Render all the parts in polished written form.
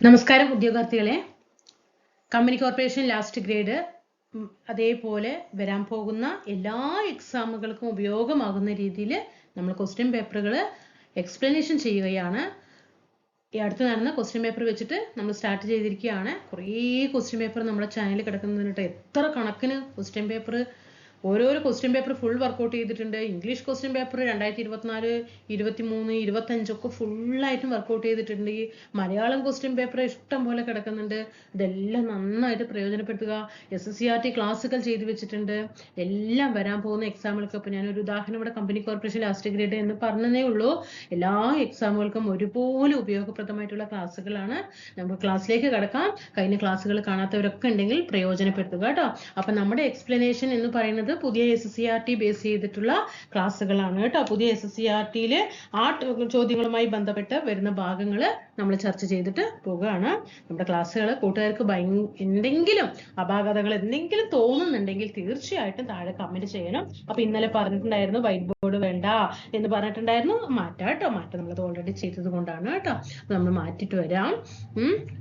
നമസ്കാരം ഉദ്യോഗാർത്ഥികളെ. Company corporation last grade അതേപോലെ വരാൻ പോകുന്ന എല്ലാ എക്സാമുകൾക്കും ഉപയോഗമാകുന്ന രീതിയിൽ നമ്മൾ ക്വസ്റ്റ്യൻ പേപ്പറുകൾ എക്സ്പ്ലനേഷൻ ചെയ്യുകയാണ്. ഈ അടുത്ത് നടന്ന ക്വസ്റ്റ്യൻ പേപ്പർ വെച്ചിട്ട് നമ്മൾ സ്റ്റാർട്ട് ചെയ്തിരിക്കുകയാണ്. കുറേ ക്വസ്റ്റ്യൻ പേപ്പർ നമ്മുടെ ചാനലിൽ കിടക്കുന്നുണ്ട്. എത്ര കണക്കിന് ക്വസ്റ്റ്യൻ പേപ്പർ, ഓരോരോ ക്വസ്റ്റ്യൻ പേപ്പർ ഫുൾ വർക്കൗട്ട് ചെയ്തിട്ടുണ്ട്. ഇംഗ്ലീഷ് ക്വസ്റ്റ്യൻ പേപ്പർ 2024, 23, 25 ഒക്കെ ഫുള്ളായിട്ടും വർക്കൗട്ട് ചെയ്തിട്ടുണ്ട്. ഈ മലയാളം ക്വസ്റ്റ്യൻ പേപ്പർ ഇഷ്ടം പോലെ കിടക്കുന്നുണ്ട്. ഇതെല്ലാം നന്നായിട്ട് പ്രയോജനപ്പെടുത്തുക. SSCRT ക്ലാസ്സുകൾ ചെയ്തു വെച്ചിട്ടുണ്ട്. എല്ലാം വരാൻ പോകുന്ന എക്സാമുകൾക്ക്. അപ്പോൾ ഞാനൊരു ഉദാഹരണം ഇവിടെ കമ്പനി കോർപ്പറേഷൻ ലാസ്റ്റ് ഗ്രേഡ് എന്ന് പറഞ്ഞതേ ഉള്ളൂ. എല്ലാ എക്സാമുകൾക്കും ഒരുപോലെ ഉപയോഗപ്രദമായിട്ടുള്ള ക്ലാസ്സുകളാണ്. നമുക്ക് ക്ലാസ്സിലേക്ക് കടക്കാം. കഴിഞ്ഞ ക്ലാസ്സുകൾ കാണാത്തവരൊക്കെ ഉണ്ടെങ്കിൽ പ്രയോജനപ്പെടുത്തുക കേട്ടോ. അപ്പം നമ്മുടെ എക്സ്പ്ലനേഷൻ എന്ന് പറയുന്നത് പുതിയ SSCRT ബേസ് ചെയ്തിട്ടുള്ള ക്ലാസ്സുകളാണ് കേട്ടോ. പുതിയ SSCRTയിൽ ആ ചോദ്യങ്ങളുമായി ബന്ധപ്പെട്ട് വരുന്ന ഭാഗങ്ങൾ നമ്മൾ ചർച്ച ചെയ്തിട്ട് പോകുകയാണ്. നമ്മുടെ ക്ലാസ്സുകൾ കൂട്ടുകാർക്ക് എന്തെങ്കിലും അപാകതകൾ എന്തെങ്കിലും തോന്നുന്നുണ്ടെങ്കിൽ തീർച്ചയായിട്ടും താഴെ കമന്റ് ചെയ്യണം. അപ്പൊ ഇന്നലെ പറഞ്ഞിട്ടുണ്ടായിരുന്നു വൈറ്റ് ബോർഡ് വേണ്ട എന്ന് പറഞ്ഞിട്ടുണ്ടായിരുന്നു. മാറ്റാം കേട്ടോ. മാറ്റം നമ്മളത് ഓൾറെഡി ചെയ്തത് കൊണ്ടാണ് കേട്ടോ. അപ്പൊ നമ്മൾ മാറ്റിട്ട് വരാം.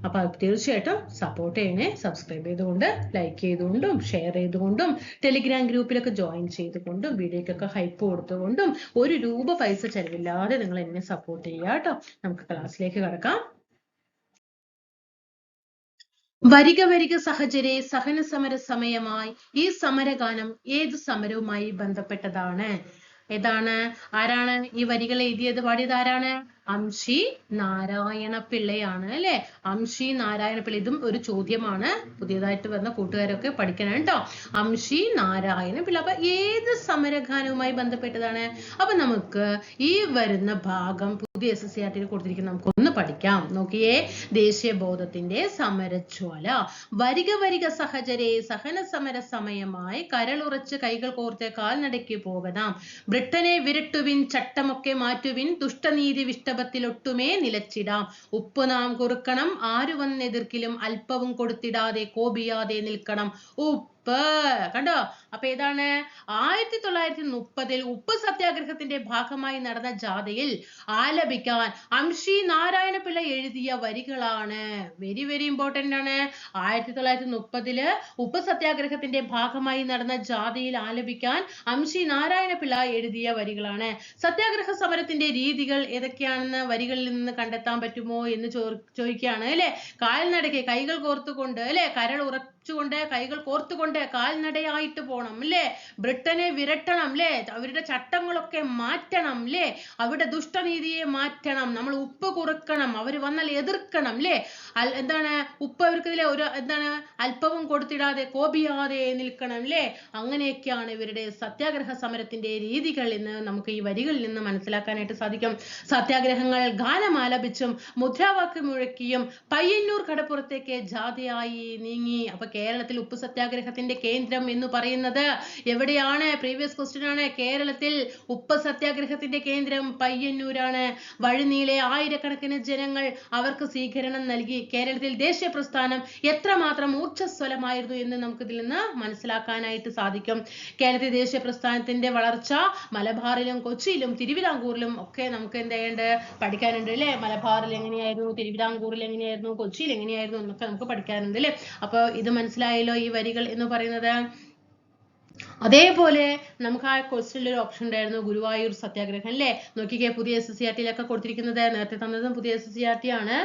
അപ്പൊ തീർച്ചയായിട്ടും സപ്പോർട്ട് ചെയ്യണേ. സബ്സ്ക്രൈബ് ചെയ്തുകൊണ്ട്, ലൈക്ക് ചെയ്തുകൊണ്ടും, ഷെയർ ചെയ്തുകൊണ്ടും, ടെലിഗ്രാം ഗ്രൂപ്പിലൊക്കെ ജോയിൻ ചെയ്തുകൊണ്ടും, വീഡിയോക്കൊക്കെ ഹൈപ്പ് കൊടുത്തുകൊണ്ടും, ഒരു രൂപ പൈസ ചെലവില്ലാതെ നിങ്ങൾ എന്നെ സപ്പോർട്ട് ചെയ്യുക കേട്ടോ. നമുക്ക് ക്ലാസ്സിലേക്ക് കടക്കാം. വരിക വരിക സഹചരെ, സഹന സമര സമയമായി. ഈ സമരഗാനം ഏത് സമരവുമായി ബന്ധപ്പെട്ടതാണ്? ഏതാണ്? ആരാണ് ഈ വരികൾ എഴുതിയത്, പാടിയത് ആരാണ്? അംഷി നാരായണ പിള്ളയാണ് അല്ലെ. അംഷി നാരായണ പിള്ള. ഇതും ഒരു ചോദ്യമാണ്. പുതിയതായിട്ട് വന്ന കൂട്ടുകാരൊക്കെ പഠിക്കണം കേട്ടോ. അംഷി നാരായണ പിള്ള. അപ്പൊ ഏത് സമരഗാനവുമായി ബന്ധപ്പെട്ടതാണ്? അപ്പൊ നമുക്ക് ഈ വരുന്ന ഭാഗം പുതിയ SSCRT കൊടുത്തിരിക്കുന്ന നമുക്കൊന്ന് പഠിക്കാം. നോക്കിയേ. ദേശീയബോധത്തിന്റെ സമരജ്വാല. വരിക വരിക സഹചരെ, സഹന സമര സമയമായി. കരളുറച്ച് കൈകൾ കോർത്ത് കാൽനടയ്ക്ക് പോകണം. ബ്രിട്ടനെ വിരട്ടുവിൻ, ചട്ടമൊക്കെ മാറ്റുവിൻ. ദുഷ്ടനീതി വിഷ്ടപത്തിലൊട്ടുമേ നിലച്ചിടാം. ഉപ്പ് നാം കുറുക്കണം, ആരു വന്നെതിർക്കിലും അല്പവും കൊടുത്തിടാതെ കോപിയാതെ നിൽക്കണം. കണ്ടോ? അപ്പൊ ഏതാണ്? 1930 ഉപ്പ് സത്യാഗ്രഹത്തിന്റെ ഭാഗമായി നടന്ന ജാഥയിൽ ആലപിക്കാൻ അംഷി നാരായണ പിള്ള എഴുതിയ വരികളാണ്. വെരി വെരി ഇമ്പോർട്ടന്റ് ആണ്. 1930 ഉപ്പ് സത്യാഗ്രഹത്തിന്റെ ഭാഗമായി നടന്ന ജാഥയിൽ ആലപിക്കാൻ അംഷി നാരായണ പിള്ള എഴുതിയ വരികളാണ്. സത്യാഗ്രഹ സമരത്തിന്റെ രീതികൾ ഏതൊക്കെയാണെന്ന് വരികളിൽ നിന്ന് കണ്ടെത്താൻ പറ്റുമോ എന്ന് ചോദിക്കുകയാണ് അല്ലെ. കാൽനടയ്ക്ക് കൈകൾ കോർത്തുകൊണ്ട് അല്ലെ, കരൾ ഉറച്ചുകൊണ്ട് കൈകൾ കോർത്തുകൊണ്ട് കാൽനടയായിട്ട് പോണം അല്ലെ. ബ്രിട്ടനെ വിരട്ടണം അല്ലെ. അവരുടെ ചട്ടങ്ങളൊക്കെ മാറ്റണം അല്ലെ. അവരുടെ ദുഷ്ടനീതിയെ മാറ്റണം. നമ്മൾ ഉപ്പ് കുറുക്കണം, അവർ വന്നാൽ എതിർക്കണം അല്ലെ. എന്താണ്? ഉപ്പ് അവർക്ക് ഒരു എന്താണ്? അല്പവും കൊടുത്തിടാതെ കോപിയാതെ നിൽക്കണം അല്ലെ. അങ്ങനെയൊക്കെയാണ് ഇവരുടെ സത്യാഗ്രഹ സമരത്തിന്റെ രീതികൾ എന്ന് നമുക്ക് ഈ വരികളിൽ നിന്ന് മനസ്സിലാക്കാനായിട്ട് സാധിക്കും. സത്യാഗ്രഹങ്ങൾ ഗാനമാലപിച്ചും മുദ്രാവാക്യം മുഴക്കിയും പയ്യന്നൂർ കടപ്പുറത്തേക്ക് ജാഥയായി നീങ്ങി. അപ്പൊ കേരളത്തിൽ ഉപ്പ് സത്യാഗ്രഹത്തിന്റെ കേന്ദ്രം എന്ന് പറയുന്നത് എവിടെയാണ്? പ്രീവിയസ് ക്വസ്റ്റ്യൻ ആണ്. കേരളത്തിൽ ഉപ്പ് സത്യാഗ്രഹത്തിന്റെ കേന്ദ്രം പയ്യന്നൂരാണ്. വഴിനീളെ ആയിരക്കണക്കിന് ജനങ്ങൾ അവർക്ക് സ്വീകരണം നൽകി. കേരളത്തിൽ ദേശീയ പ്രസ്ഥാനം എത്രമാത്രം ഊർജ്ജസ്വലമായിരുന്നു എന്ന് നമുക്ക് ഇതിൽ നിന്ന് മനസ്സിലാക്കാനായിട്ട് സാധിക്കും. കേരളത്തിൽ ദേശീയ പ്രസ്ഥാനത്തിന്റെ വളർച്ച മലബാറിലും കൊച്ചിയിലും തിരുവിതാംകൂറിലും ഒക്കെ നമുക്ക് എന്ത് ചെയ്യേണ്ടത്? പഠിക്കാനുണ്ട് അല്ലെ. മലബാറിൽ എങ്ങനെയായിരുന്നു, തിരുവിതാംകൂറിൽ എങ്ങനെയായിരുന്നു, കൊച്ചിയിൽ എങ്ങനെയായിരുന്നു എന്നൊക്കെ നമുക്ക് പഠിക്കാനുണ്ട് അല്ലെ. അപ്പൊ ഇത് മനസ്സിലായല്ലോ ഈ വരികൾ എന്ന് പറയുന്നത്. അതേപോലെ നമുക്ക് ആ ക്വസ്റ്റ്യനിൽ ഒരു ഓപ്ഷൻ ഉണ്ടായിരുന്നു, ഗുരുവായൂർ സത്യാഗ്രഹം അല്ലെ. നോക്കിക്കേ, പുതിയ SSCRTയിലൊക്കെ കൊടുത്തിരിക്കുന്നത്, നേരത്തെ തന്നതും പുതിയ SSCRT ആണ്.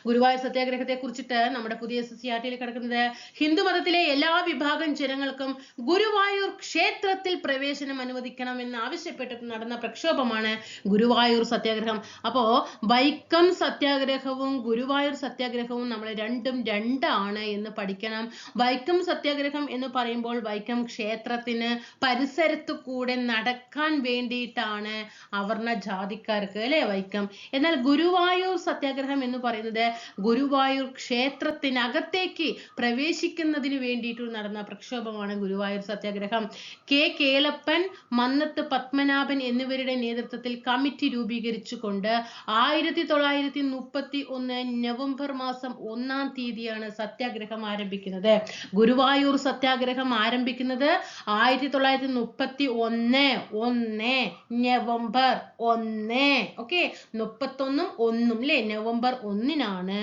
ഗുരുവായൂർ സത്യാഗ്രഹത്തെ കുറിച്ചിട്ട് നമ്മുടെ പുതിയ SSCRTയിൽ കിടക്കുന്നത്, ഹിന്ദു മതത്തിലെ എല്ലാ വിഭാഗം ജനങ്ങൾക്കും ഗുരുവായൂർ ക്ഷേത്രത്തിൽ പ്രവേശനം അനുവദിക്കണം എന്ന് ആവശ്യപ്പെട്ടിട്ട് നടന്ന പ്രക്ഷോഭമാണ് ഗുരുവായൂർ സത്യാഗ്രഹം. അപ്പോ വൈക്കം സത്യാഗ്രഹവും ഗുരുവായൂർ സത്യാഗ്രഹവും നമ്മൾ രണ്ടും രണ്ടാണ് എന്ന് പഠിക്കണം. വൈക്കം സത്യാഗ്രഹം എന്ന് പറയുമ്പോൾ വൈക്കം ക്ഷേത്രത്തിന് പരിസരത്തു കൂടെ നടക്കാൻ വേണ്ടിയിട്ടാണ് അവർണ ജാതിക്കാർക്ക് അല്ലെ വൈക്കം. എന്നാൽ ഗുരുവായൂർ സത്യാഗ്രഹം എന്ന് പറയുന്നത് ഗുരുവായൂർ ക്ഷേത്രത്തിനകത്തേക്ക് പ്രവേശിക്കുന്നതിന് വേണ്ടിയിട്ട് നടന്ന പ്രക്ഷോഭമാണ് ഗുരുവായൂർ സത്യാഗ്രഹം. കേളപ്പൻ, മന്നത്ത് പത്മനാഭൻ എന്നിവരുടെ നേതൃത്വത്തിൽ കമ്മിറ്റി രൂപീകരിച്ചുകൊണ്ട് 1931 നവംബർ മാസം 1-ാം തീയതിയാണ് സത്യാഗ്രഹം ആരംഭിക്കുന്നത്. ഗുരുവായൂർ സത്യാഗ്രഹം ആരംഭിക്കുന്നത് 1931 നവംബർ 1. ഓക്കെ, 31 അല്ലേ, നവംബർ 1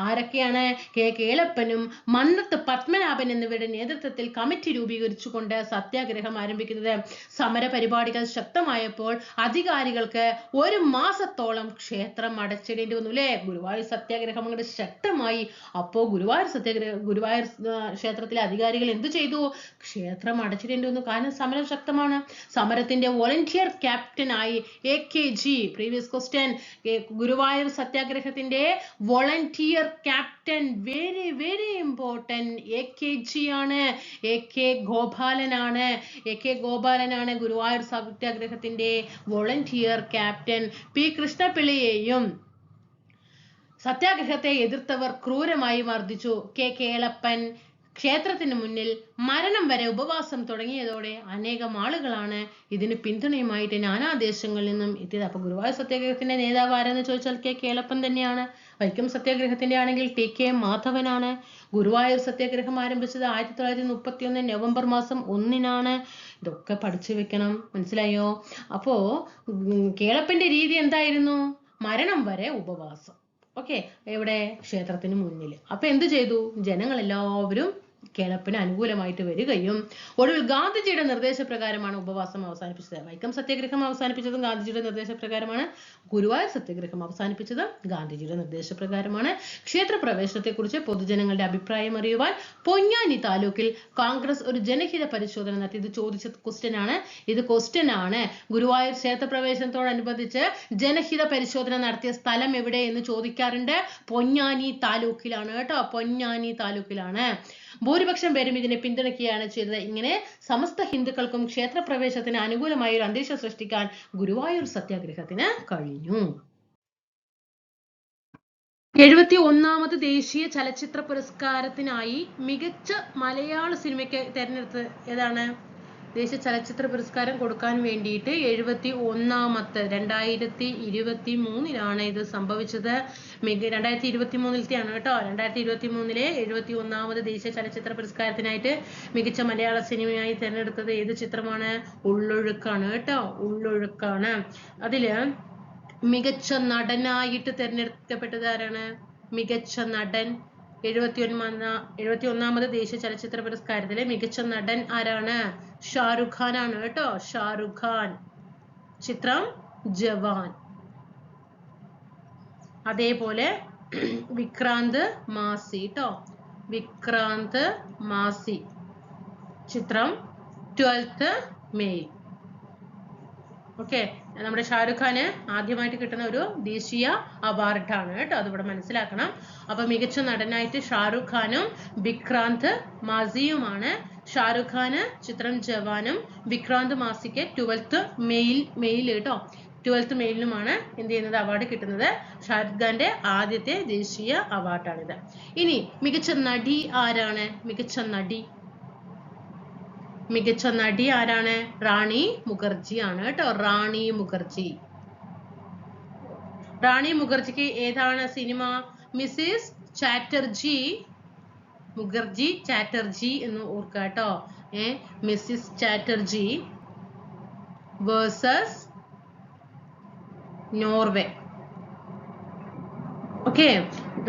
ആരൊക്കെയാണ്? കെ കേളപ്പനും മന്നത്ത് പത്മനാഭൻ എന്നിവരുടെ നേതൃത്വത്തിൽ കമ്മിറ്റി രൂപീകരിച്ചുകൊണ്ട് സത്യാഗ്രഹം ആരംഭിക്കുന്നത്. സമര പരിപാടികൾ ശക്തമായപ്പോൾ അധികാരികൾക്ക് 1 മാസത്തോളം ക്ഷേത്രം അടച്ചിടേണ്ടി വന്നു അല്ലേ. ഗുരുവായൂർ സത്യാഗ്രഹം അങ്ങോട്ട് ശക്തമായി. അപ്പോ ഗുരുവായൂർ ക്ഷേത്രത്തിലെ അധികാരികൾ എന്ത് ചെയ്തു? ക്ഷേത്രം അടച്ചിടേണ്ടി വന്നു. കാരണം സമരം ശക്തമാണ്. സമരത്തിന്റെ വോളണ്ടിയർ ക്യാപ്റ്റനായി AKG, പ്രീവിയസ് ക്വസ്റ്റ്യൻ, ഗുരുവായൂർ സത്യാഗ്രഹത്തിന്റെ volunteer captain, very very important, AKG ആണ്. AK ഗോപാലനാണ് ഗുരുവായൂർ സത്യാഗ്രഹത്തിന്റെ വോളണ്ടിയർ ക്യാപ്റ്റൻ. P കൃഷ്ണപിള്ളയെയും സത്യാഗ്രഹത്തെ എതിർത്തവർ ക്രൂരമായി മർദ്ദിച്ചു. കെ കേളപ്പൻ ക്ഷേത്രത്തിന് മുന്നിൽ മരണം വരെ ഉപവാസം തുടങ്ങിയതോടെ അനേകം ആളുകളാണ് ഇതിന് പിന്തുണയുമായിട്ട് നാനാദേശങ്ങളിൽ നിന്നും എത്തിയത്. അപ്പൊ ഗുരുവായൂർ സത്യാഗ്രഹത്തിന്റെ നേതാവ് ആരെന്ന് ചോദിച്ചാൽ കെ കേളപ്പൻ തന്നെയാണ്. വൈക്കം സത്യാഗ്രഹത്തിന്റെ ആണെങ്കിൽ TK മാധവനാണ്. ഗുരുവായൂർ സത്യാഗ്രഹം ആരംഭിച്ചത് 1931 നവംബർ മാസം 1. ഇതൊക്കെ പഠിച്ചു വെക്കണം, മനസ്സിലായോ? അപ്പോ കേളപ്പന്റെ രീതി എന്തായിരുന്നു? മരണം വരെ ഉപവാസം. ഓക്കെ, എവിടെ? ക്ഷേത്രത്തിന് മുന്നിൽ. അപ്പൊ എന്ത് ചെയ്തു? ജനങ്ങളെല്ലാവരും കേളപ്പന് അനുകൂലമായിട്ട് വരികയും ഒടുവിൽ ഗാന്ധിജിയുടെ നിർദ്ദേശപ്രകാരമാണ് ഉപവാസം അവസാനിപ്പിച്ചത്. വൈക്കം സത്യാഗ്രഹം അവസാനിപ്പിച്ചതും ഗാന്ധിജിയുടെ നിർദ്ദേശപ്രകാരമാണ്. ഗുരുവായൂർ സത്യാഗ്രഹം അവസാനിപ്പിച്ചതും ഗാന്ധിജിയുടെ നിർദ്ദേശപ്രകാരമാണ്. ക്ഷേത്രപ്രവേശനത്തെ കുറിച്ച് പൊതുജനങ്ങളുടെ അഭിപ്രായം അറിയുവാൻ പൊന്നാനി താലൂക്കിൽ കോൺഗ്രസ് ഒരു ജനഹിത പരിശോധന നടത്തി. ഇത് ചോദിച്ച ക്വസ്റ്റ്യൻ ആണ്. ഗുരുവായൂർ ക്ഷേത്രപ്രവേശനത്തോടനുബന്ധിച്ച് ജനഹിത പരിശോധന നടത്തിയ സ്ഥലം എവിടെ എന്ന് ചോദിക്കാറുണ്ട്. പൊന്നാനി താലൂക്കിലാണ് കേട്ടോ, പൊന്നാനി താലൂക്കിലാണ്. ഭൂരിപക്ഷം പേരും ഇതിനെ പിന്തുണയ്ക്കുകയാണ് ചെയ്തത്. ഇങ്ങനെ സമസ്ത ഹിന്ദുക്കൾക്കും ക്ഷേത്രപ്രവേശനത്തിന് അനുകൂലമായ ഒരു അന്തരീക്ഷം സൃഷ്ടിക്കാൻ ഗുരുവായൂർ സത്യാഗ്രഹത്തിന് കഴിഞ്ഞു. 71ാമത് ദേശീയ ചലച്ചിത്ര പുരസ്കാരത്തിനായി മികച്ച മലയാള സിനിമയ്ക്ക് തെരഞ്ഞെടുത്തത് ഏതാണ്? ദേശീയ ചലച്ചിത്ര പുരസ്കാരം കൊടുക്കാൻ വേണ്ടിയിട്ട് 71ാമത്തെ 2023 ഇത് സംഭവിച്ചത്. 2023 കേട്ടോ. 2023 71ാമത് ദേശീയ ചലച്ചിത്ര പുരസ്കാരത്തിനായിട്ട് മികച്ച മലയാള സിനിമയായി തിരഞ്ഞെടുത്തത് ഏത് ചിത്രമാണ്? ഉള്ളൊഴുക്കാണ് കേട്ടോ, ഉള്ളൊഴുക്കാണ്. അതില് മികച്ച നടനായിട്ട് തിരഞ്ഞെടുക്കപ്പെട്ടത് ആരാണ്? മികച്ച നടൻ 71ാമത് ദേശീയ ചലച്ചിത്ര പുരസ്കാരത്തിലെ മികച്ച നടൻ ആരാണ്? ഷാരൂഖ് ഖാൻ ആണ് കേട്ടോ, ഷാരൂഖ് ഖാൻ. ചിത്രം ജവാൻ. അതേപോലെ വിക്രാന്ത് മാസി കേട്ടോ, വിക്രാന്ത് മാസി. ചിത്രം 12th മെയിൽ. ഓക്കെ, നമ്മുടെ ഷാരൂഖ് ഖാന് ആദ്യമായിട്ട് കിട്ടുന്ന ഒരു ദേശീയ അവാർഡാണ് കേട്ടോ, അതിവിടെ മനസ്സിലാക്കണം. അപ്പൊ മികച്ച നടനായിട്ട് ഷാരൂഖ് ഖാനും വിക്രാന്ത് മാസിയുമാണ്. ഷാരൂഖ് ഖാന് ചിത്രം ജവാനും വിക്രാന്ത് മാസിക്ക് 12th മെയിൽ കേട്ടോ, 12th മെയിലിനുമാണ് എന്ത് ചെയ്യുന്നത്? അവാർഡ് കിട്ടുന്നത്. ഷാരൂഖ് ഖാന്റെ ആദ്യത്തെ ദേശീയ അവാർഡാണിത്. ഇനി മികച്ച നടി ആരാണ്? മികച്ച നടി ആരാണ്? റാണി മുഖർജി ആണ് കേട്ടോ, റാണി മുഖർജി. റാണി മുഖർജിക്ക് ഏതാണ് സിനിമ? മിസ്സിസ് ചാറ്റർജി, മുഖർജി ചാറ്റർജി എന്ന് ഓർക്കുക കേട്ടോ. Mrs Chatterjee versus Norway. Okay,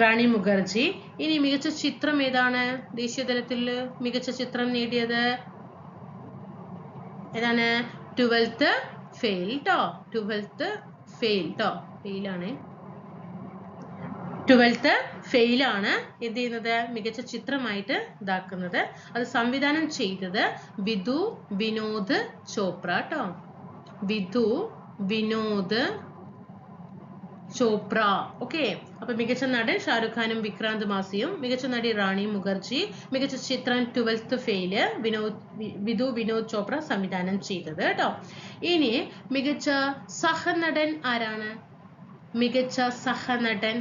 Rani Mukherjee. ഇനി മികച്ച ചിത്രം ഏതാണ്? ദേശീയ തലത്തിൽ മികച്ച ചിത്രം നേടിയത് ഏതാണ്? 12th ഫെയിൽ ട്ടോ, 12th ഫെയിൽ ട്ടോ, ഫെയിലാണ്. 12th ഫെയിലാണ് എന്ത് ചെയ്യുന്നത്? മികച്ച ചിത്രമായിട്ട് ഇതാക്കുന്നത്. അത് സംവിധാനം ചെയ്തത് വിധു വിനോദ് ചോപ്ര ട്ടോ, വിധു വിനോദ് ചോപ്ര. ഓക്കെ, അപ്പൊ മികച്ച നടൻ ഷാരൂഖ് ഖാനും വിക്രാന്ത് മാസിയും, മികച്ച നടി റാണി മുഖർജി, മികച്ച ചിത്രം 12th ഫെയില് വിധു വിനോദ് ചോപ്ര സംവിധാനം ചെയ്തത് കേട്ടോ. ഇനി മികച്ച സഹനടൻ ആരാണ്? മികച്ച സഹനടൻ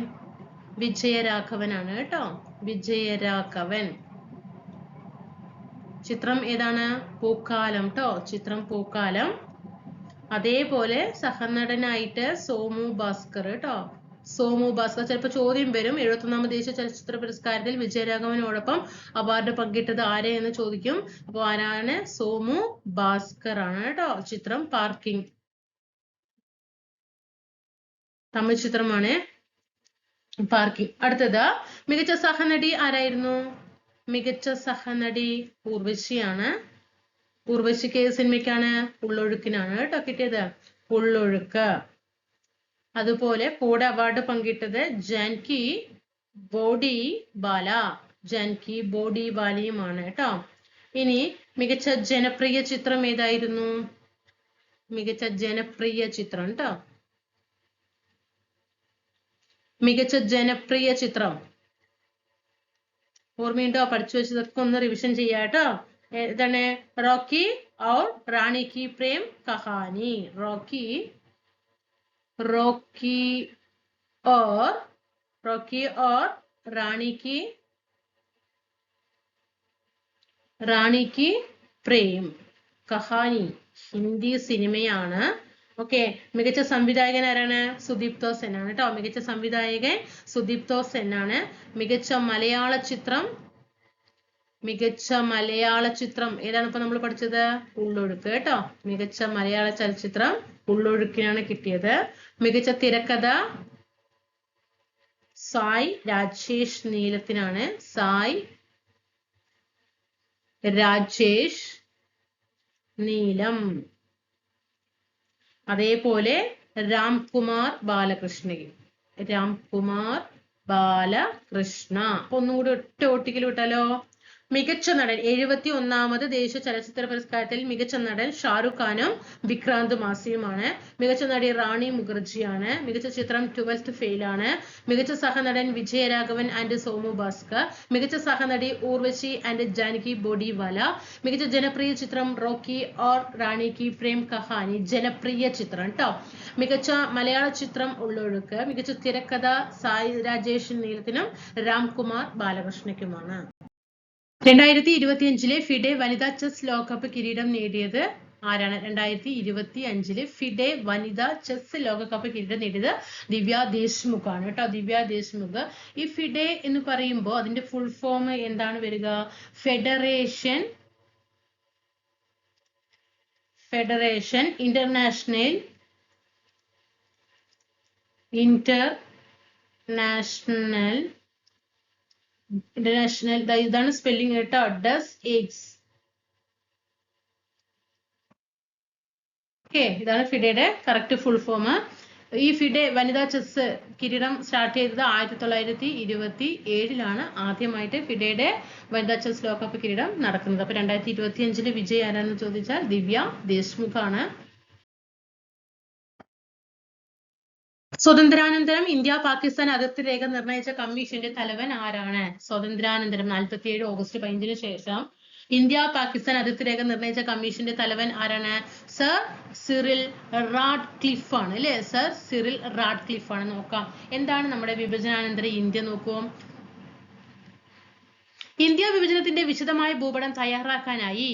വിജയരാഘവനാണ് കേട്ടോ, വിജയരാഘവൻ. ചിത്രം ഏതാണ്? പൂക്കാലം ട്ടോ, ചിത്രം പൂക്കാലം. അതേപോലെ സഹനടനായിട്ട് സോമു ഭാസ്കർ കേട്ടോ, സോമു ഭാസ്കർ. ചിലപ്പോൾ ചോദ്യം വരും, 71ാമത് ദേശീയ ചലച്ചിത്ര പുരസ്കാരത്തിൽ വിജയരാഘവനോടൊപ്പം അവാർഡ് പങ്കിട്ടത് ആരെ എന്ന് ചോദിക്കും. അപ്പൊ ആരാണ്? സോമു ഭാസ്കർ ആണ് കേട്ടോ. ചിത്രം പാർക്കിംഗ്, തമിഴ് ചിത്രമാണ് പാർക്കിംഗ്. അടുത്തത് മികച്ച സഹനടി ആരായിരുന്നു? മികച്ച സഹനടി ഉർവശിയാണ്. ഉർവശിക്ക് ഏത് സിനിമയ്ക്കാണ്? ഉള്ളൊഴുക്കിനാണ് കേട്ടോ കിട്ടിയത്, ഉള്ളൊഴുക്ക്. അതുപോലെ കൂടെ അവാർഡ് പങ്കിട്ടത് ജാൻകി ബോഡി ബാല, ജാൻകി ബോഡി ബാലയുമാണ് കേട്ടോ. ഇനി മികച്ച ജനപ്രിയ ചിത്രം ഏതായിരുന്നു? മികച്ച ജനപ്രിയ ചിത്രം കേട്ടോ, മികച്ച ജനപ്രിയ ചിത്രം ഓർമ്മയുണ്ടോ? പഠിച്ചു വെച്ചതൊക്കെ ഒന്ന് റിവിഷൻ ചെയ്യാട്ടോ. ഏതാണ്? റോക്കി और रानी की प्रेम कहानी, रॉकी और रानी की प्रेम कहानी ഹിന്ദി സിനിമയാണ്. ഓക്കെ. മികച്ച സംവിധായകൻ ആരാണ്? സുദീപ്തോ സെൻ ആണ് കേട്ടോ. മികച്ച സംവിധായകൻ സുദീപ്തോ സെൻ ആണ്. മികച്ച മലയാള ചിത്രം ഏതാണ് ഇപ്പൊ നമ്മൾ പഠിച്ചത്? ഉള്ളൊഴുക്ക് കേട്ടോ. മികച്ച മലയാള ചലച്ചിത്രം ഉള്ളൊഴുക്കിനാണ് കിട്ടിയത്. മികച്ച തിരക്കഥ സായ് രാജേഷ് നീലത്തിനാണ്. സായ് രാജേഷ് നീലം. അതേപോലെ രാംകുമാർ ബാലകൃഷ്ണ. അപ്പൊ ഒന്നുകൂടി ഒറ്റ ഓട്ടിക്കൽ വിട്ടാലോ? മികച്ച നടൻ 71ാമത് ദേശീയ ചലച്ചിത്ര പുരസ്കാരത്തിൽ മികച്ച നടൻ ഷാറുഖ് ഖാനും വിക്രാന്ത് മാസിയുമാണ്. മികച്ച നടി റാണി മുഖർജിയാണ്. മികച്ച ചിത്രം 12th ഫെയിൽ ആണ്. മികച്ച സഹനടൻ വിജയരാഘവൻ ആൻഡ് സോമു ഭാസ്കർ. മികച്ച സഹനടി ഊർവശി ആൻഡ് ജാനകി ബോഡിവാല. മികച്ച ജനപ്രിയ ചിത്രം റോക്കി ഓർ റാണി കി പ്രേം കഹാനി, ജനപ്രിയ ചിത്രം കേട്ടോ. മികച്ച മലയാള ചിത്രം ഉള്ളൊഴുക്ക്. മികച്ച തിരക്കഥ സായി രാജേഷ് നീലത്തിനും രാംകുമാർ ബാലകൃഷ്ണയ്ക്കുമാണ്. 2025 ഫിഡെ വനിതാ ചെസ് ലോകകപ്പ് കിരീടം നേടിയത് ആരാണ്? 2025 ഫിഡെ വനിതാ ചെസ് ലോകകപ്പ് കിരീടം നേടിയത് ദിവ്യ ദേശ്മുഖ് ആണ് കേട്ടോ. ദിവ്യ ദേശ്മുഖ്. ഈ ഫിഡെ എന്ന് പറയുമ്പോൾ അതിന്റെ ഫുൾ ഫോം എന്താണ് വരിക? ഫെഡറേഷൻ ഇന്റർനാഷണൽ ഇതാണ് സ്പെല്ലിംഗ് കേട്ടോ. ഡസ് എയ്റ്റ്സ്. ഓക്കെ, ഇതാണ് ഫിഡെയുടെ കറക്റ്റ് ഫുൾ ഫോം. ഈ ഫിഡെ വനിതാ ചെസ് കിരീടം സ്റ്റാർട്ട് ചെയ്തത് 1927 ആദ്യമായിട്ട് ഫിഡെയുടെ വനിതാ ചെസ് ലോകകപ്പ് കിരീടം നടക്കുന്നത്. അപ്പൊ 2025 വിജയ് ആരാണെന്ന് ചോദിച്ചാൽ ദിവ്യ ദേശ്മുഖ് ആണ്. സ്വാതന്ത്ര്യാനന്തരം ഇന്ത്യ പാകിസ്ഥാൻ അതിർത്തി രേഖ നിർണയിച്ച കമ്മീഷന്റെ തലവൻ ആരാണ്? സ്വാതന്ത്ര്യാനന്തരം 47 ഓഗസ്റ്റ് 15 ശേഷം ഇന്ത്യ പാകിസ്ഥാൻ അതിർത്തി രേഖ നിർണയിച്ച കമ്മീഷന്റെ തലവൻ ആരാണ്? സർ സിറിൽ റാഡ്ക്ലിഫ് ആണ് അല്ലെ. സർ സിറിൽ റാഡ്ക്ലിഫ് ആണ്. നോക്കാം എന്താണ് നമ്മുടെ വിഭജനാനന്തര ഇന്ത്യ നോക്കൂ. ഇന്ത്യ വിഭജനത്തിന്റെ വിശദമായ ഭൂപടം തയ്യാറാക്കാനായി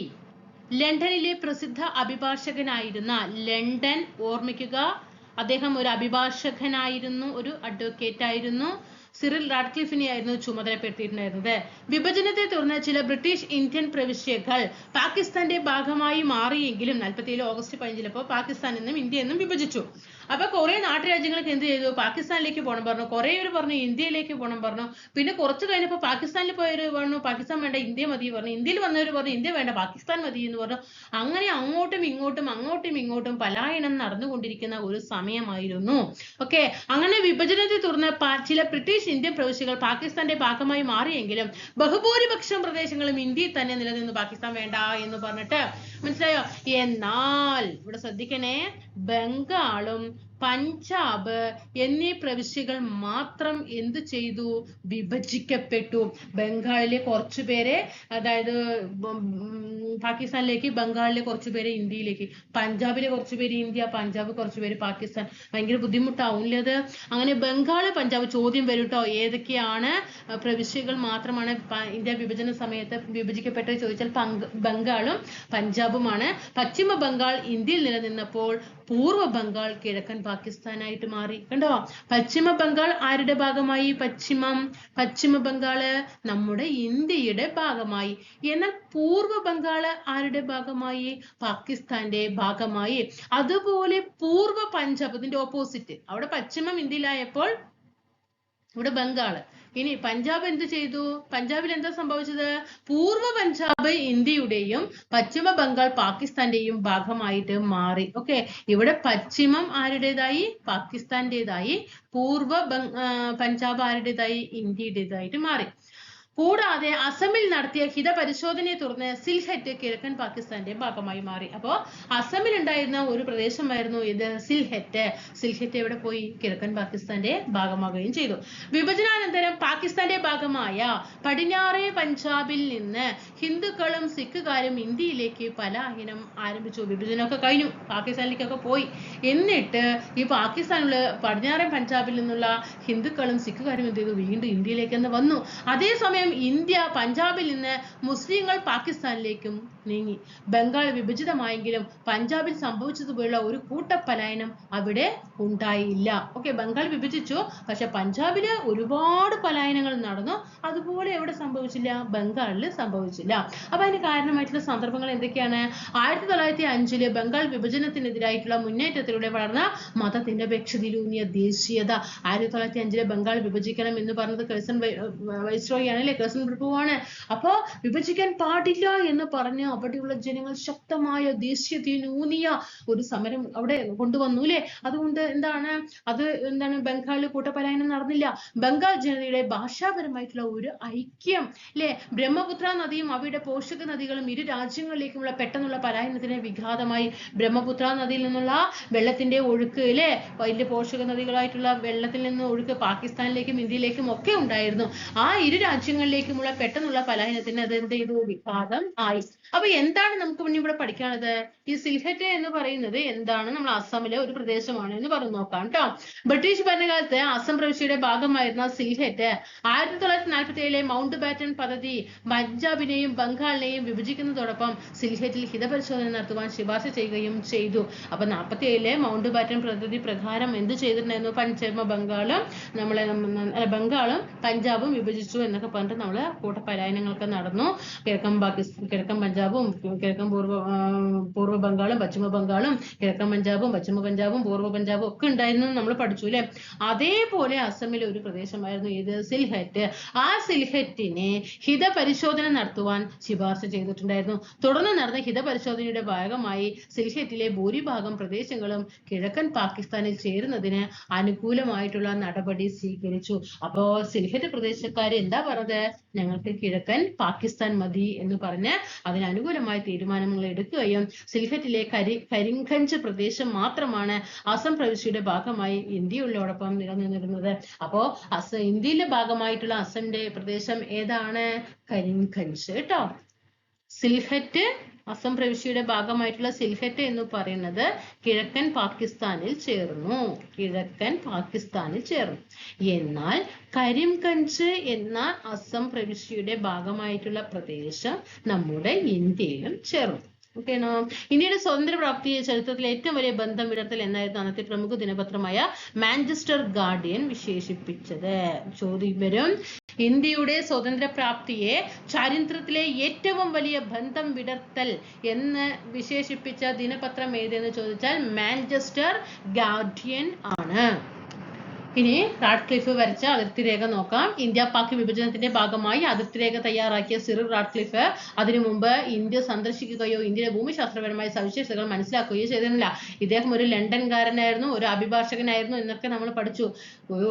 ലണ്ടനിലെ പ്രസിദ്ധ അഭിഭാഷകനായിരുന്ന ഓർമ്മിക്കുക, അദ്ദേഹം ഒരു അഭിഭാഷകനായിരുന്നു, ഒരു അഡ്വക്കേറ്റ് ആയിരുന്നു. സിറിൽ റാഡ്ക്ലിഫിനെയായിരുന്നു ചുമതലപ്പെടുത്തിയിട്ടുണ്ടായിരുന്നത്. വിഭജനത്തെ തുടർന്ന് ചില ബ്രിട്ടീഷ് ഇന്ത്യൻ പ്രവിശ്യകൾ പാകിസ്ഥാന്റെ ഭാഗമായി മാറിയെങ്കിലും 47 ഓഗസ്റ്റ് 15 പാകിസ്ഥാൻ എന്നും ഇന്ത്യ എന്നും വിഭജിച്ചു. അപ്പൊ കുറെ നാട്ടുരാജ്യങ്ങൾക്ക് എന്ത് ചെയ്തു? പാകിസ്ഥാനിലേക്ക് പോകണം പറഞ്ഞു. കുറെ പേര് പറഞ്ഞു ഇന്ത്യയിലേക്ക് പോകണം പറഞ്ഞു. പിന്നെ കുറച്ച് കഴിഞ്ഞപ്പോൾ പാകിസ്ഥാനിൽ പോയവര് പറഞ്ഞു പാകിസ്ഥാൻ വേണ്ട ഇന്ത്യ മതി പറഞ്ഞു. ഇന്ത്യയിൽ വന്നവർ പറഞ്ഞു ഇന്ത്യ വേണ്ട പാകിസ്ഥാൻ മതി എന്ന് പറഞ്ഞു. അങ്ങനെ അങ്ങോട്ടും ഇങ്ങോട്ടും പലായനം നടന്നുകൊണ്ടിരിക്കുന്ന ഒരു സമയമായിരുന്നു. ഓക്കെ, അങ്ങനെ വിഭജനത്തെ തുടർന്ന് ചില ബ്രിട്ടീഷ് ഇന്ത്യൻ പ്രവിശ്യകൾ പാകിസ്ഥാന്റെ ഭാഗമായി മാറിയെങ്കിലും ബഹുഭൂരിപക്ഷം പ്രദേശങ്ങളും ഇന്ത്യയിൽ തന്നെ നിലനിന്നു. പാകിസ്ഥാൻ വേണ്ട എന്ന് പറഞ്ഞിട്ട്. മനസ്സിലായോ? എന്നാൽ ഇവിടെ ശ്രദ്ധിക്കണേ, ബംഗാളും പഞ്ചാബ് എന്നീ പ്രവിശ്യകൾ മാത്രം എന്ത് ചെയ്തു? വിഭജിക്കപ്പെട്ടു. ബംഗാളിലെ കുറച്ചു പേരെ അതായത് പാകിസ്ഥാനിലേക്ക്, ബംഗാളിലെ കുറച്ചു പേരെ ഇന്ത്യയിലേക്ക്, പഞ്ചാബിലെ കുറച്ചു പേര് ഇന്ത്യ, പഞ്ചാബ് കുറച്ചു പേര് പാകിസ്ഥാൻ. ഭയങ്കര ബുദ്ധിമുട്ടാവില്ലേ അത്? അങ്ങനെ ബംഗാള് പഞ്ചാബ് ചോദ്യം വരും കേട്ടോ. ഏതൊക്കെയാണ് പ്രവിശ്യകൾ മാത്രമാണ് ഇന്ത്യ വിഭജന സമയത്ത് വിഭജിക്കപ്പെട്ടത് ചോദിച്ചാൽ ബംഗാളും പഞ്ചാബുമാണ്. പശ്ചിമ ബംഗാൾ ഇന്ത്യയിൽ നിലനിന്നപ്പോൾ പൂർവ്വ ബംഗാൾ കിഴക്കൻ പാകിസ്ഥാനായിട്ട് മാറി. കണ്ടോ? പശ്ചിമ ബംഗാൾ ആരുടെ ഭാഗമായി? പശ്ചിമ ബംഗാള് നമ്മുടെ ഇന്ത്യയുടെ ഭാഗമായി. എന്നാൽ പൂർവ്വ ബംഗാള് ആരുടെ ഭാഗമായി? പാകിസ്ഥാന്റെ ഭാഗമായി. അതുപോലെ പൂർവ്വ പഞ്ചാബ്, ഇതിന്റെ ഓപ്പോസിറ്റ്. അവിടെ പശ്ചിമം ഇന്ത്യയിലായപ്പോൾ ഇവിടെ ബംഗാള്. ഇനി പഞ്ചാബ് എന്ത് ചെയ്തു? പഞ്ചാബിൽ എന്താ സംഭവിച്ചത്? പൂർവ്വ പഞ്ചാബ് ഇന്ത്യയുടെയും പശ്ചിമ ബംഗാൾ പാകിസ്ഥാന്റെയും ഭാഗമായിട്ട് മാറി. ഓക്കെ, ഇവിടെ പശ്ചിമം ആരുടേതായി? പാകിസ്ഥാന്റേതായി. പൂർവ്വ പഞ്ചാബ് ആരുടേതായി? ഇന്ത്യയുടേതായിട്ട് മാറി. കൂടാതെ അസമിൽ നടത്തിയ ഹിതപരിശോധനയെ തുടർന്ന് സിൽഹറ്റ് കിഴക്കൻ പാകിസ്ഥാന്റെ ഭാഗമായി മാറി. അപ്പോ അസമിൽ ഉണ്ടായിരുന്ന ഒരു പ്രദേശമായിരുന്നു ഇത് സിൽഹറ്റ്. സിൽഹറ്റ് എവിടെ പോയി? കിഴക്കൻ പാകിസ്ഥാന്റെ ഭാഗമാകുകയും ചെയ്തു. വിഭജനാനന്തരം പാകിസ്ഥാന്റെ ഭാഗമായ പടിഞ്ഞാറേ പഞ്ചാബിൽ നിന്ന് ഹിന്ദുക്കളും സിഖുകാരും ഇന്ത്യയിലേക്ക് പലായനം ആരംഭിച്ചു. വിഭജനമൊക്കെ കഴിഞ്ഞു, പാകിസ്ഥാനിലേക്കൊക്കെ പോയി. എന്നിട്ട് ഈ പാകിസ്ഥാനിലുള്ള പടിഞ്ഞാറൻ പഞ്ചാബിൽ നിന്നുള്ള ഹിന്ദുക്കളും സിഖുകാരും എന്ത് ചെയ്തു? വീണ്ടും ഇന്ത്യയിലേക്ക് തന്നെ വന്നു. അതേസമയം ഇന്ത്യ പഞ്ചാബിൽ നിന്ന് മുസ്ലിങ്ങൾ പാകിസ്ഥാനിലേക്കും നീങ്ങി. ബംഗാൾ വിഭജിതമായെങ്കിലും പഞ്ചാബിൽ സംഭവിച്ചതുപോലുള്ള ഒരു കൂട്ടപ്പലായനം അവിടെ ഉണ്ടായില്ല. ഓക്കെ, ബംഗാൾ വിഭജിച്ചു, പക്ഷെ പഞ്ചാബില് ഒരുപാട് പലായനങ്ങൾ നടന്നു. അതുപോലെ എവിടെ സംഭവിച്ചില്ല? ബംഗാളിൽ സംഭവിച്ചില്ല. അപ്പൊ അതിന് കാരണമായിട്ടുള്ള സന്ദർഭങ്ങൾ എന്തൊക്കെയാണ്? 1905 ബംഗാൾ വിഭജനത്തിനെതിരായിട്ടുള്ള മുന്നേറ്റത്തിലൂടെ വളർന്ന മതനിരപേക്ഷതയിലൂന്നിയ ദേശീയത. 1905 ബംഗാൾ വിഭജിക്കണം എന്ന് പറഞ്ഞത് കേഴ്സൺ വൈസ്രോയിയാണ് അല്ലെ, കേഴ്സൺ പ്രഭുവാണ്. അപ്പൊ വിഭജിക്കാൻ പാടില്ല എന്ന് പറഞ്ഞ് അവിടെയുള്ള ജനങ്ങൾ ശക്തമായ ദേശീയതയിലൂന്നിയ ഒരു സമരം അവിടെ കൊണ്ടുവന്നു അല്ലെ. അതുകൊണ്ട് എന്താണ് ബംഗാളിൽ കൂട്ടപലായനം നടന്നില്ല. ബംഗാൾ ജനതയുടെ ഭാഷാപരമായിട്ടുള്ള ഒരു ഐക്യം അല്ലെ. ബ്രഹ്മപുത്ര നദിയും അവയുടെ പോഷക നദികളും ഇരു രാജ്യങ്ങളിലേക്കുമുള്ള പെട്ടെന്നുള്ള പലായനത്തിന് വിഘാതമായി. ബ്രഹ്മപുത്ര നദിയിൽ നിന്നുള്ള വെള്ളത്തിന്റെ ഒഴുക്ക് അല്ലെ, വലിയ പോഷക നദികളായിട്ടുള്ള വെള്ളത്തിൽ നിന്ന് ഒഴുക്ക് പാകിസ്ഥാനിലേക്കും ഇന്ത്യയിലേക്കും ഒക്കെ ഉണ്ടായിരുന്നു. ആ ഇരു രാജ്യങ്ങളിലേക്കുമുള്ള പെട്ടെന്നുള്ള പലായനത്തിന് അത് എന്ത് ചെയ്തു? വിഘാതം ആയി. അപ്പൊ എന്താണ് നമുക്ക് മുന്നേ ഇവിടെ പഠിക്കാനുള്ളത്? ഈ സിൽഹറ്റ് എന്ന് പറയുന്നത് എന്താണ്? നമ്മൾ അസമിലെ ഒരു പ്രദേശമാണ് എന്ന് പറഞ്ഞു നോക്കാം കേട്ടോ. ബ്രിട്ടീഷ് ഭരണകാലത്ത് അസം പ്രവിശ്യയുടെ ഭാഗമായിരുന്ന സിൽഹറ്റ് 1947 മൗണ്ട് ബാറ്റൺ പദ്ധതി പഞ്ചാബിനെയും ബംഗാളിനെയും വിഭജിക്കുന്നതോടൊപ്പം സിൽഹറ്റിൽ ഹിതപരിശോധന നടത്തുവാൻ ശുപാർശ ചെയ്യുകയും ചെയ്തു. അപ്പൊ 1947 മൗണ്ട് ബാറ്റൺ പദ്ധതി പ്രകാരം എന്ത് ചെയ്തിട്ടുണ്ടായിരുന്നു? പശ്ചിമ ബംഗാളും ബംഗാളും പഞ്ചാബും വിഭജിച്ചു എന്നൊക്കെ പറഞ്ഞിട്ട് നമ്മള് കൂട്ടപലായനങ്ങളൊക്കെ നടന്നു. കിഴക്കൻ പഞ്ചാബും കിഴക്കൻ പൂർവ്വ ബംഗാളും പശ്ചിമ ബംഗാളും കിഴക്കൻ പഞ്ചാബും പശ്ചിമ പഞ്ചാബും പൂർവ്വ പഞ്ചാബും ഒക്കെ ഉണ്ടായിരുന്നു നമ്മൾ പഠിച്ചു അല്ലെ. അതേപോലെ അസമിലെ ഒരു പ്രദേശമായിരുന്നു ഇത് സിൽഹറ്റ്. ആ സിൽഹറ്റിനെ ഹിതപരിശോധന നടത്തുവാൻ ശുപാർശ ചെയ്തിട്ടുണ്ടായിരുന്നു. തുടർന്ന് നടന്ന ഹിതപരിശോധനയുടെ ഭാഗമായി സിൽഹറ്റിലെ ഭൂരിഭാഗം പ്രദേശങ്ങളും കിഴക്കൻ പാകിസ്ഥാനിൽ ചേരുന്നതിന് അനുകൂലമായിട്ടുള്ള നടപടി സ്വീകരിച്ചു. അപ്പോ സിൽഹറ്റ് പ്രദേശക്കാർ എന്താ പറഞ്ഞത്? ഞങ്ങൾക്ക് കിഴക്കൻ പാകിസ്ഥാൻ മതി എന്ന് പറഞ്ഞ് അതിനനുകൂലമായ തീരുമാനങ്ങൾ എടുക്കുകയും സിൽഹറ്റിലെ കരിംഗഞ്ച് പ്രദേശം മാത്രമാണ് അസം പ്രവിശ്യയുടെ ഭാഗമായി ഇന്ത്യയോടൊപ്പം നിലനിന്നിരുന്നത്. അപ്പോ ഇന്ത്യയിലെ ഭാഗമായിട്ടുള്ള അസമിന്റെ പ്രദേശം ഏതാണ്? കരിംഗഞ്ച് കേട്ടോ. സിൽഹറ്റ് അസം പ്രവിശ്യയുടെ ഭാഗമായിട്ടുള്ള സിൽഹറ്റ് എന്ന് പറയുന്നത് കിഴക്കൻ പാകിസ്ഥാനിൽ ചേർന്നു. എന്നാൽ കരിംഗഞ്ച് എന്ന അസം പ്രവിശ്യയുടെ ഭാഗമായിട്ടുള്ള പ്രദേശം നമ്മുടെ ഇന്ത്യയിലും ചേർന്നു. ഓക്കെയാണോ? ഇന്ത്യയുടെ സ്വതന്ത്ര പ്രാപ്തിയെ ചരിത്രത്തിലെ ഏറ്റവും വലിയ ബന്ധം വിടർത്തൽ എന്നായിരുന്നു അന്നത്തെ പ്രമുഖ ദിനപത്രമായ മാഞ്ചസ്റ്റർ ഗാർഡിയൻ വിശേഷിപ്പിച്ചത്. ചോദ്യം വരും, ഇന്ത്യയുടെ സ്വതന്ത്ര പ്രാപ്തിയെ ചരിത്രത്തിലെ ഏറ്റവും വലിയ ബന്ധം വിടർത്തൽ എന്ന് വിശേഷിപ്പിച്ച ദിനപത്രം ഏതെന്ന് ചോദിച്ചാൽ മാഞ്ചസ്റ്റർ ഗാർഡിയൻ ആണ്. ഇനി റാഡ്ക്ലിഫ് വരച്ച അതിർത്തി രേഖ നോക്കാം. ഇന്ത്യ പാക് വിഭജനത്തിന്റെ ഭാഗമായി അതിർത്തി രേഖ തയ്യാറാക്കിയ സിറിൽ റാഡ്ക്ലിഫ് അതിനു മുമ്പ് ഇന്ത്യ സന്ദർശിക്കുകയോ ഇന്ത്യയുടെ ഭൂമിശാസ്ത്രപരമായ സവിശേഷതകൾ മനസ്സിലാക്കുകയോ ചെയ്തിരുന്നില്ല. ഇദ്ദേഹം ഒരു ലണ്ടൻകാരനായിരുന്നു, ഒരു അഭിഭാഷകനായിരുന്നു എന്നൊക്കെ നമ്മൾ പഠിച്ചു.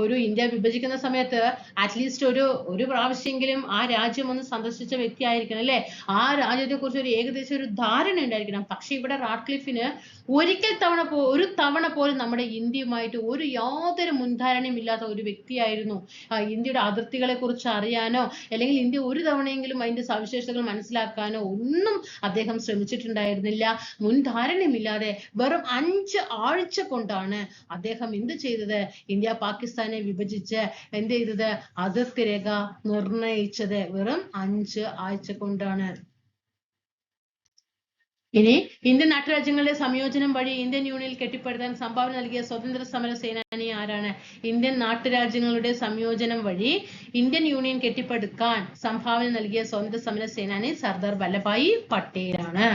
ഒരു ഇന്ത്യ വിഭജിക്കുന്ന സമയത്ത് അറ്റ്ലീസ്റ്റ് ഒരു പ്രാവശ്യമെങ്കിലും ആ രാജ്യം ഒന്ന് സന്ദർശിച്ച വ്യക്തി ആയിരിക്കണം അല്ലെ. ആ രാജ്യത്തെ കുറിച്ച് ഏകദേശം ഒരു ധാരണ ഉണ്ടായിരിക്കണം. പക്ഷെ ഇവിടെ റാഡ്ക്ലിഫിന് ഒരു തവണ പോലും നമ്മുടെ ഇന്ത്യയുമായിട്ട് യാതൊരു മുൻധാരണയുമില്ലാത്ത ഒരു വ്യക്തിയായിരുന്നു. ഇന്ത്യയുടെ അതിർത്തികളെ കുറിച്ച് അറിയാനോ അല്ലെങ്കിൽ ഇന്ത്യ ഒരു തവണയെങ്കിലും അതിന്റെ സവിശേഷതകൾ മനസ്സിലാക്കാനോ ഒന്നും അദ്ദേഹം ശ്രമിച്ചിട്ടുണ്ടായിരുന്നില്ല. മുൻധാരണയുമില്ലാതെ വെറും 5 ആഴ്ച കൊണ്ടാണ് അദ്ദേഹം എന്ത് ചെയ്തത്? ഇന്ത്യ പാകിസ്ഥാനെ വിഭജിച്ച് എന്ത് ചെയ്തത്? അതിർത്തി രേഖ നിർണയിച്ചത് വെറും 5 ആഴ്ച കൊണ്ടാണ്. ഇനി ഇന്ത്യൻ നാട്ടുരാജ്യങ്ങളുടെ സംയോജനം വഴി ഇന്ത്യൻ യൂണിയൻ കെട്ടിപ്പടുത്താൻ സംഭാവന നൽകിയ സ്വതന്ത്ര സമര സേനാനി ആരാണ്? ഇന്ത്യൻ നാട്ടുരാജ്യങ്ങളുടെ സംയോജനം വഴി ഇന്ത്യൻ യൂണിയൻ കെട്ടിപ്പടുക്കാൻ സംഭാവന നൽകിയ സ്വതന്ത്ര സമര സേനാനി സർദാർ വല്ലഭായി പട്ടേലാണ്.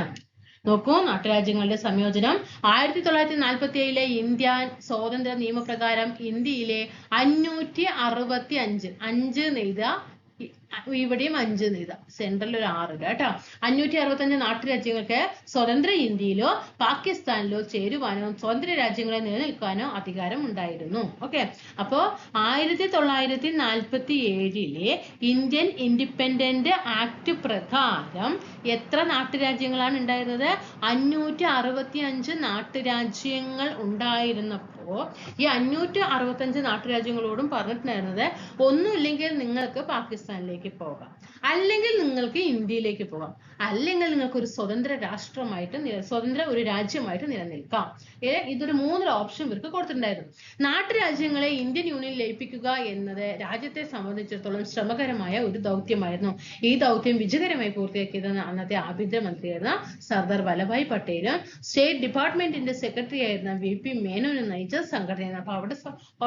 നോക്കൂ, നാട്ടുരാജ്യങ്ങളുടെ സംയോജനം 1947 ഇന്ത്യ സ്വാതന്ത്ര്യ നിയമപ്രകാരം ഇന്ത്യയിലെ 565 5 നെയ്ത ഇവിടെയും 5 നെയ്ത സെൻട്രൽ ഒരു 6 കേട്ടോ 565 നാട്ടുരാജ്യങ്ങൾക്ക് സ്വതന്ത്ര ഇന്ത്യയിലോ പാകിസ്ഥാനിലോ ചേരുവാനോ സ്വതന്ത്ര രാജ്യങ്ങളെ നിലനിൽക്കാനോ അധികാരം ഉണ്ടായിരുന്നു. ഓക്കെ, അപ്പോ 1947 ഇന്ത്യൻ ഇൻഡിപെൻഡന്റ് ആക്ട് പ്രകാരം എത്ര നാട്ടുരാജ്യങ്ങളാണ് ഉണ്ടായിരുന്നത്? 565 നാട്ടുരാജ്യങ്ങൾ ഉണ്ടായിരുന്നപ്പോ ഈ 565 നാട്ടുരാജ്യങ്ങളോടും പറഞ്ഞിട്ടുണ്ടായിരുന്നത് ഒന്നുമില്ലെങ്കിൽ നിങ്ങൾക്ക് പാകിസ്ഥാനിലേക്ക് പോകാം, അല്ലെങ്കിൽ നിങ്ങൾക്ക് ഇന്ത്യയിലേക്ക് പോകാം, അല്ലെങ്കിൽ നിങ്ങൾക്ക് ഒരു സ്വതന്ത്ര രാഷ്ട്രമായിട്ട് സ്വതന്ത്ര ഒരു രാജ്യമായിട്ട് നിലനിൽക്കാം. ഇതൊരു 3 ഓപ്ഷൻ ഇവർക്ക് കൊടുത്തിട്ടുണ്ടായിരുന്നു. നാട്ടുരാജ്യങ്ങളെ ഇന്ത്യൻ യൂണിയനിൽ ലയിപ്പിക്കുക എന്നത് രാജ്യത്തെ സംബന്ധിച്ചിടത്തോളം ശ്രമകരമായ ഒരു ദൗത്യമായിരുന്നു. ഈ ദൗത്യം വിജയകരമായി പൂർത്തിയാക്കിയത് അന്നത്തെ ആഭ്യന്തരമന്ത്രിയായിരുന്ന സർദാർ വല്ലഭായ് പട്ടേലും സ്റ്റേറ്റ് ഡിപ്പാർട്ട്മെന്റിന്റെ സെക്രട്ടറി ആയിരുന്ന VP മേനോനും നയിച്ച സംഘടനയാണ്. അപ്പൊ അവിടെ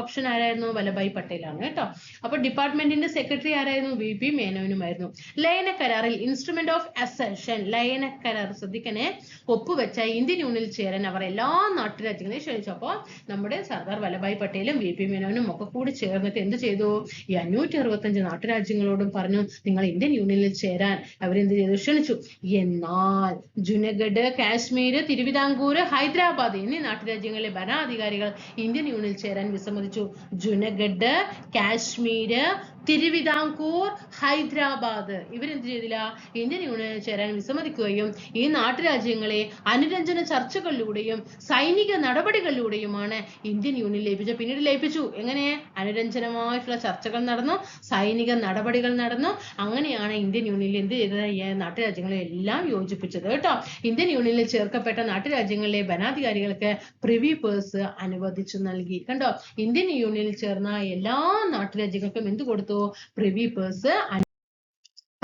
ഓപ്ഷൻ ആരായിരുന്നു? വല്ലഭായ് പട്ടേലാണ് കേട്ടോ. അപ്പൊ ഡിപ്പാർട്ട്മെന്റിന്റെ സെക്രട്ടറി ആരായിരുന്നു? VP മേനോനുമായിരുന്നു. ലയന കരാറിൽ ഇൻസ്ട്രുമെന്റ് ഓഫ് അസെഷൻ ലയന കരാർ ശ്രദ്ധിക്കണേ ഒപ്പുവെച്ച ഇന്ത്യൻ യൂണിയനിൽ ചേരാൻ അവർ എല്ലാ നാട്ടുരാജ്യങ്ങളെയും ക്ഷണിച്ചു. അപ്പോൾ നമ്മുടെ സർദാർ വല്ലഭായ് പട്ടേലും VP മേനോനും ഒക്കെ കൂടി ചേർന്നിട്ട് എന്ത് ചെയ്തു? ഈ 565 നാട്ടുരാജ്യങ്ങളോടും പറഞ്ഞു നിങ്ങൾ ഇന്ത്യൻ യൂണിയനിൽ ചേരാൻ അവരെന്ത് ചെയ്തു? ക്ഷണിച്ചു. എന്നാൽ ജുനഗഡ്, കാശ്മീർ, തിരുവിതാംകൂർ, ഹൈദരാബാദ് എന്നീ നാട്ടുരാജ്യങ്ങളിലെ ഭരണാധികാരികൾ ഇന്ത്യൻ യൂണിയനിൽ ചേരാൻ വിസമ്മതിച്ചു. ജുനഗഡ്, കാശ്മീർ, തിരുവിതാംകൂർ, ഹൈദരാബാദ് ഇവരെന്ത് ചെയ്തില്ല? ഇന്ത്യൻ യൂണിയനിൽ ചേരാൻ വിസമ്മതിക്കുകയും ഈ നാട്ടുരാജ്യങ്ങളെ അനുരഞ്ജന ചർച്ചകളിലൂടെയും സൈനിക നടപടികളിലൂടെയുമാണ് ഇന്ത്യൻ യൂണിയൻ ലയിപ്പിച്ചത്. പിന്നീട് ലയിപ്പിച്ചു. എങ്ങനെ? അനുരഞ്ജനമായിട്ടുള്ള ചർച്ചകൾ നടന്നു, സൈനിക നടപടികൾ നടന്നു. അങ്ങനെയാണ് ഇന്ത്യൻ യൂണിയനിൽ എന്ത് ചെയ്തത്? ഈ നാട്ടുരാജ്യങ്ങളെ എല്ലാം യോജിപ്പിച്ചത് കേട്ടോ. ഇന്ത്യൻ യൂണിയനിൽ ചേർക്കപ്പെട്ട നാട്ടുരാജ്യങ്ങളിലെ ഭരണാധികാരികൾക്ക് പ്രിവി പേഴ്സ് അനുവദിച്ചു നൽകി. കണ്ടോ, ഇന്ത്യൻ യൂണിയനിൽ ചേർന്ന എല്ലാ നാട്ടുരാജ്യങ്ങൾക്കും എന്ത് കൊടുത്തു? Privy purse.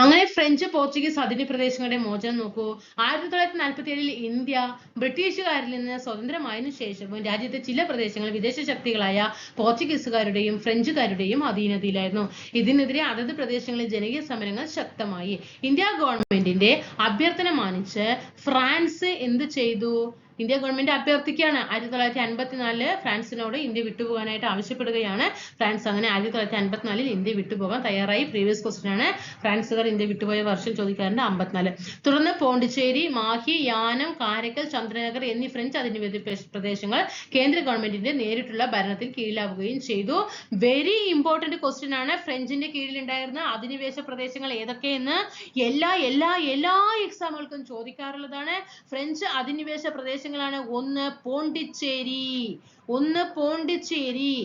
അങ്ങനെ ഫ്രഞ്ച്, പോർച്ചുഗീസ് അതിർത്തി പ്രദേശങ്ങളുടെ മോചനം നോക്കൂ. 1947 ഇന്ത്യ ബ്രിട്ടീഷുകാരിൽ നിന്ന് സ്വതന്ത്രമായതിനു ശേഷവും രാജ്യത്തെ ചില പ്രദേശങ്ങൾ വിദേശ ശക്തികളായ പോർച്ചുഗീസുകാരുടെയും ഫ്രഞ്ചുകാരുടെയും അധീനതയിലായിരുന്നു. ഇതിനെതിരെ അതത് പ്രദേശങ്ങളിൽ ജനകീയ സമരങ്ങൾ ശക്തമായി. ഇന്ത്യ ഗവൺമെന്റിന്റെ അഭ്യർത്ഥന മാനിച്ച് ഫ്രാൻസ് എന്ത് ചെയ്തു? ഇന്ത്യ ഗവൺമെന്റ് അഭ്യർത്ഥിക്കുകയാണ്. 1954 ഫ്രാൻസിനോട് ഇന്ത്യ വിട്ടുപോകാനായിട്ട് ആവശ്യപ്പെടുകയാണ്. ഫ്രാൻസ് അങ്ങനെ 1954 ഇന്ത്യ വിട്ടുപോകാൻ തയ്യാറായി. പ്രീവിയസ് ക്വസ്റ്റ്യൻ ആണ്. ഫ്രാൻസുകാർ ഇന്ത്യ വിട്ടുപോയ വർഷം ചോദിക്കാറുണ്ട്. 54. തുടർന്ന് പോണ്ടിച്ചേരി, മാഹി, യാനം, കാരക്കൽ, ചന്ദ്രനഗർ എന്നീ ഫ്രഞ്ച് അധിനിവേശ പ്രദേശങ്ങൾ കേന്ദ്ര ഗവൺമെന്റിന്റെ നേരിട്ടുള്ള ഭരണത്തിൽ കീഴിലാവുകയും ചെയ്തു. വെരി ഇമ്പോർട്ടന്റ് ക്വസ്റ്റ്യൻ ആണ്. ഫ്രഞ്ചിന്റെ കീഴിലുണ്ടായിരുന്ന അധിനിവേശ പ്രദേശങ്ങൾ ഏതൊക്കെയെന്ന് എല്ലാ എക്സാമുകൾക്കും ചോദിക്കാറുള്ളതാണ്. ഫ്രഞ്ച് അധിനിവേശ പ്രദേശങ്ങളാണ്. 1 പോണ്ടിച്ചേരി,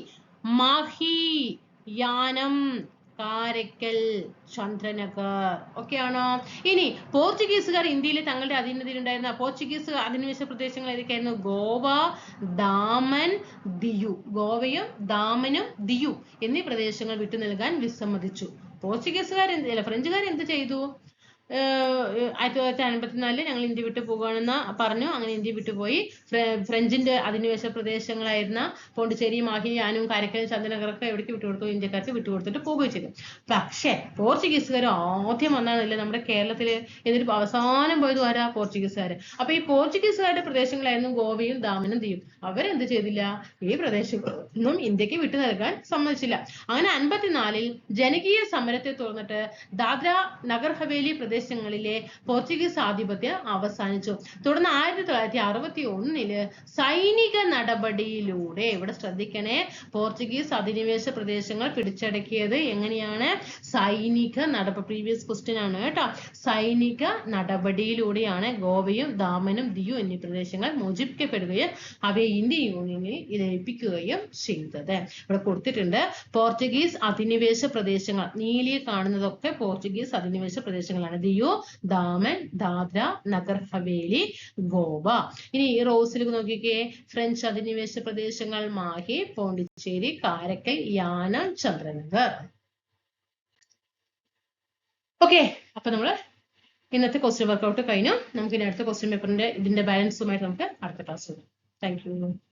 മാഹി, യാനം, കാരക്കൽ, ചന്ദ്രനഗർ. ഓക്കെ ആണോ? ഇനി പോർച്ചുഗീസുകാർ ഇന്ത്യയിലെ തങ്ങളുടെ അധീനതയിലുണ്ടായിരുന്ന പോർച്ചുഗീസ് അധിനിവേശ പ്രദേശങ്ങൾ ഏതൊക്കെയായിരുന്നു? ഗോവ, ദാമൻ, ദിയു. ഗോവയും ദാമനും ദിയു എന്നീ പ്രദേശങ്ങൾ വിട്ടു നൽകാൻ വിസമ്മതിച്ചു. ഫ്രഞ്ചുകാർ എന്ത് ചെയ്തു? 1954 ഞങ്ങൾ ഇന്ത്യ വിട്ടു പോകുകയാണെന്ന് പറഞ്ഞു. അങ്ങനെ ഇന്ത്യ വിട്ടുപോയി. ഫ്രഞ്ചിന്റെ അധിനിവേശ പ്രദേശങ്ങളായിരുന്ന പോണ്ടിച്ചേരി, മാഹി, യാനും, കാരക്കൽ, ചന്ദ്രനഗറൊക്കെ എവിടേക്ക് വിട്ടുകൊടുത്തു? ഇന്ത്യക്കാർക്ക് വിട്ടുകൊടുത്തിട്ട് പോവുകയും ചെയ്തു. പക്ഷേ പോർച്ചുഗീസുകാർ ആദ്യം വന്നാണല്ലേ നമ്മുടെ കേരളത്തില്. എന്നിട്ട് അവസാനം പോയത് ആരാ? പോർച്ചുഗീസുകാർ. അപ്പൊ ഈ പോർച്ചുഗീസുകാരുടെ പ്രദേശങ്ങളായിരുന്നു ഗോവയും ദാമനും ദിയും. അവരെന്ത് ചെയ്തില്ല? ഈ പ്രദേശങ്ങളൊന്നും ഇന്ത്യക്ക് വിട്ടു നൽകാൻ സമ്മതിച്ചില്ല. അങ്ങനെ 54 ജനകീയ സമരത്തെ തുടർന്നിട്ട് ദാദ്ര നഗർ ഹവേലി പ്രദേശങ്ങളിലെ പോർച്ചുഗീസ് ആധിപത്യം അവസാനിച്ചു. തുടർന്ന് 1961 സൈനിക നടപടിയിലൂടെ, ഇവിടെ ശ്രദ്ധിക്കണേ, പോർച്ചുഗീസ് അധിനിവേശ പ്രദേശങ്ങൾ പിടിച്ചടക്കിയത് എങ്ങനെയാണ്? സൈനിക പ്രീവിയസ് ക്വസ്റ്റ്യൻ ആണ് കേട്ടോ. സൈനിക നടപടിയിലൂടെയാണ് ഗോവയും ദാമനും ദിയു എന്നീ പ്രദേശങ്ങൾ മോചിപ്പിക്കപ്പെടുകയും അവയെ ഇന്ത്യൻ യൂണിയനിൽ ലയിപ്പിക്കുകയും ചെയ്തത്. ഇവിടെ കൊടുത്തിട്ടുണ്ട് പോർച്ചുഗീസ് അധിനിവേശ പ്രദേശങ്ങൾ. നീലിയെ കാണുന്നതൊക്കെ പോർച്ചുഗീസ് അധിനിവേശ പ്രദേശങ്ങളാണ്. ദിയു, ദാമൻ, ദാദ്ര, നഗർ ഹവേലി, ഗോവ. ഇനി ഈ റോസിലേക്ക് നോക്കിക്കേ. ഫ്രഞ്ച് അധിനിവേശ പ്രദേശങ്ങൾ മാഹി, പോണ്ടിച്ചേരി, കാരക്കൽ, യാനം, ചന്ദ്രനഗർ. ഓക്കെ, അപ്പൊ നമ്മള് ഇന്നത്തെ ക്വസ്റ്റ്യൻ വർക്കൗട്ട് കഴിഞ്ഞു. നമുക്ക് ഇനി അടുത്ത ക്വസ്റ്റ്യൻ പേപ്പറിന്റെ ഇതിന്റെ ബാലൻസുമായിട്ട് നമുക്ക് അടുത്ത ക്ലാസ് വരാം. Thank you.